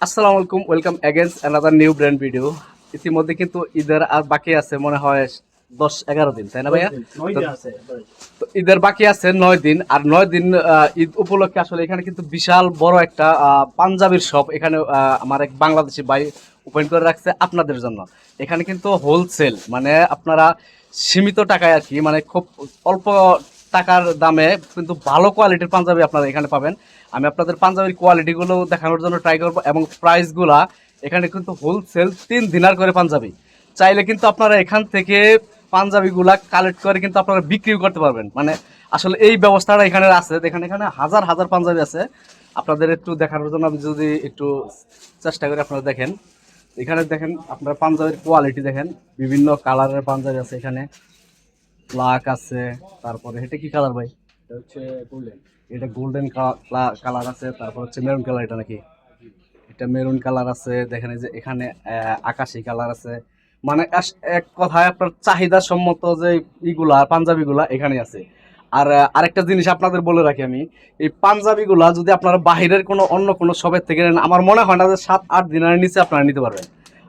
আসসালামু আলাইকুম, welcome against another new brand video. ইতিমধ্যে কিন্তু ঈদের আর বাকি আছে মনে হয় 10-11 দিন, তাই না ভাইয়া? তো ঈদের বাকি আছে 9 দিন, আর 9 দিন ঈদ উপলক্ষে আসলে এখানে কিন্তু বিশাল বড় একটা পাঞ্জাবির শপ এখানে আমার এক বাংলাদেশি ভাই ওপেন করে রাখছে আপনাদের জন্য। এখানে কিন্তু হোলসেল, মানে আপনারা সীমিত টাকায় আর কি, মানে খুব অল্প টাকার দামে কিন্তু ভালো কোয়ালিটির পাঞ্জাবি আপনারা এখানে পাবেন। আমি আপনাদের পাঞ্জাবির কোয়ালিটিগুলো দেখানোর জন্য ট্রাই করবো, এবং প্রাইসগুলা এখানে কিন্তু হোলসেল 3 দিনার করে পাঞ্জাবি। চাইলে কিন্তু আপনারা এখান থেকে পাঞ্জাবিগুলা কালেক্ট করে কিন্তু আপনারা বিক্রিও করতে পারবেন। মানে আসলে এই ব্যবস্থাটা এখানে আছে। দেখেন এখানে হাজার হাজার পাঞ্জাবি আছে। আপনাদের একটু দেখানোর জন্য আমি যদি একটু চেষ্টা করি, আপনারা দেখেন এখানে, দেখেন আপনার পাঞ্জাবির কোয়ালিটি দেখেন, বিভিন্ন কালারের পাঞ্জাবি আছে এখানে। ব্ল্যাক আছে, তারপরে এটা কি কালার ভাই? এটা হচ্ছে গোল্ডেন। এটা গোল্ডেন কালার আছে, তারপর হচ্ছে মেরুন কালার, এটা নাকি? এটা মেরুন কালার আছে। দেখেন এই যে এখানে আকাশি কালার আছে। মানে এক কথায় আপনার চাহিদা সম্মত যে ইগুলা পাঞ্জাবিগুলা এখানে আছে। আর আরেকটা জিনিস আপনাদের বলে রাখি আমি, এই পাঞ্জাবিগুলা যদি আপনারা বাহিরের কোনো অন্য কোনো শপের থেকে নেন, আমার মনে হয় না যে 7-8 দিনের নিচে আপনারা নিতে পারবেন।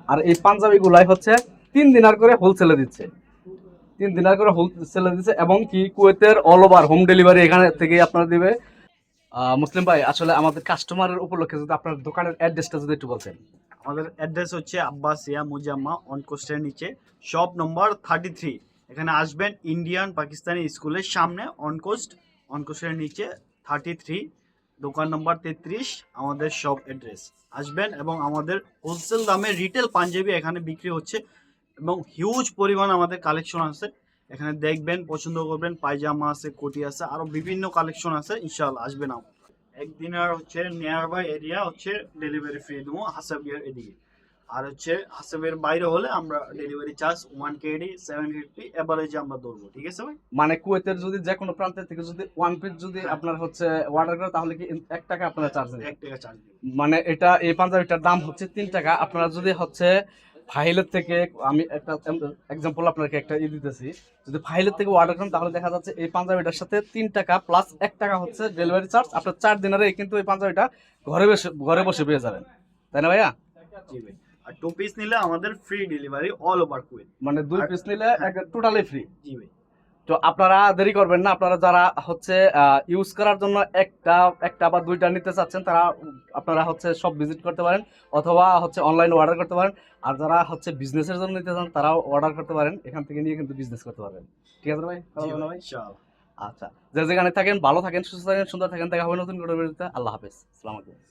আর এই পাঞ্জাবিগুলাই হচ্ছে 3 দিনার করে হোলসেলে দিচ্ছে। 3 দিনার করে হোলসেলে দিচ্ছে, এবং কি কুয়েতের অল ওভার হোম ডেলিভারি এখানে থেকে আপনারা দিবে। মুসলিম ভাই, আসলে আমাদের কাস্টমারের উপলক্ষে যদি আপনার দোকানের অ্যাড্রেসটা যদি একটু বলতেন। আমাদের অ্যাড্রেস হচ্ছে আব্বাসিয়া মুজাম্মা অন কোস্টের নিচে, শপ নম্বর 33। এখানে আসবেন ইন্ডিয়ান পাকিস্তানি স্কুলের সামনে, অনকোস্টের নিচে 33, দোকান নম্বর 33, আমাদের শপ অ্যাড্রেস। আসবেন, এবং আমাদের হোলসেল দামে রিটেল পাঞ্জাবি এখানে বিক্রি হচ্ছে, এবং হিউজ পরিমাণ আমাদের কালেকশন আছে। এখানে দেখবেন, পছন্দ করবেন, পায়জামা আছে, কোটি আছে, আরও বিভিন্ন কালেকশন আছে। ইনশাআল্লাহ আসবেন। একদিনের হচ্ছে নিয়ার বাই এরিয়া হচ্ছে ডেলিভারি ফ্রি দেবো হাসাবিয়ার এদিকে। আর হচ্ছে হাসাবিয়ার বাইরে হলে আমরা ডেলিভারি চার্জ 1 KD 750 এভারেজে আমরা ধরবো। ঠিক আছে ভাই? মানে কুয়েতের যদি যে কোনো প্রান্তের থেকে যদি 1 পিস যদি আপনার হচ্ছে অর্ডার করে, তাহলে কি 1 টাকা আপনারা চার্জ দেবেন? 1 টাকা চার্জ দেবো। মানে এটা এই পাঞ্জাবিটার দাম হচ্ছে 3 টাকা। আপনারা যদি হচ্ছে ফাইলের থেকে, আমি একটা এক্সাম্পল আপনাকে একটা দিতেছি, যদি ফাইলের থেকে অর্ডার করেন তাহলে দেখা যাচ্ছে এই পাঞ্জাবিটার সাথে 3 টাকা প্লাস 1 টাকা হচ্ছে ডেলিভারি চার্জ। আপনার 4 দিনের কিন্তু এই পাঞ্জাবিটা ঘরে বসে পেয়ে যাবেন, তাই না ভাইয়া? জি ভাই। আর 2 পিস নিলে আমাদের free delivery all over Kuwait. মানে 2 পিস নিলে টোটালি ফ্রি। জি ভাই। তো আপনারা দেরি করবেন না। আপনারা যারা হচ্ছে ইউজ করার জন্য একটা বা দুইটা নিতে চাচ্ছেন, তারা আপনারা হচ্ছে সব ভিজিট করতে পারেন, অথবা হচ্ছে অনলাইনে অর্ডার করতে পারেন। আর যারা হচ্ছে বিজনেসের জন্য নিতে চান, তারাও অর্ডার করতে পারেন, এখান থেকে নিয়ে কিন্তু বিজনেস করতে পারবেন। ঠিক আছে ভাই? জি ভালো ভাই, ভাই। ইনশাআল্লাহ। আচ্ছা, যে যেখানে থাকেন ভালো থাকেন, সুস্থ থাকেন, সুন্দর থাকেন। দেখা হবে নতুন কোনো ভিডিওতে। আল্লাহ হাফেজ, আসসালামু আলাইকুম।